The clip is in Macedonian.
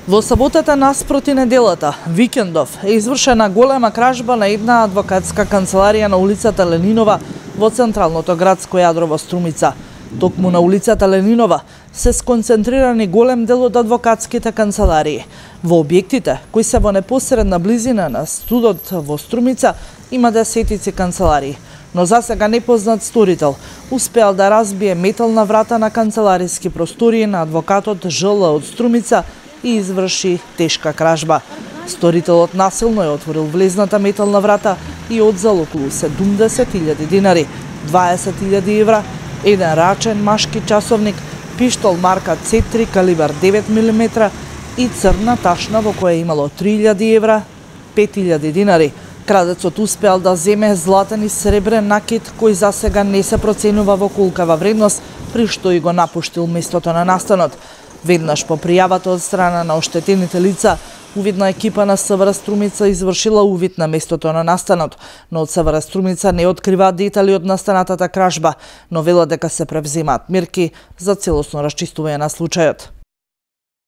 Во саботата наспроти неделата, викендов, е извршена голема кражба на една адвокатска канцеларија на улицата Ленинова во централното градско јадро во Струмица. Токму на улицата Ленинова се сконцентрирани голем дел од адвокатските канцеларии. Во објектите, кои се во непосредна близина на судот во Струмица, има десетици канцеларии. Но засега непознат сторител успеал да разбие метална врата на канцелариски простории на адвокатот Ж.Л. од Струмица и изврши тешка кражба. Сторителот насилно ја отворил влезната метална врата и одзел околу 70.000 динари, 20.000 евра, еден рачен машки часовник, пиштол марка C3 калибар 9 мм и црна ташна во која имало 3.000 евра, 5.000 динари. Крадецот успеал да земе златен и сребрен накит кој засега не се проценува во колкава вредност, при што и го напуштил местото на настанот. Веднаш по пријавата од страна на оштетените лица, увидна екипа на СВР Струмица извршила увид на местото на настанот, но од СВР Струмица не откриваат детали од настанатата кражба, но велат дека се превземаат мерки за целосно расчистување на случајот.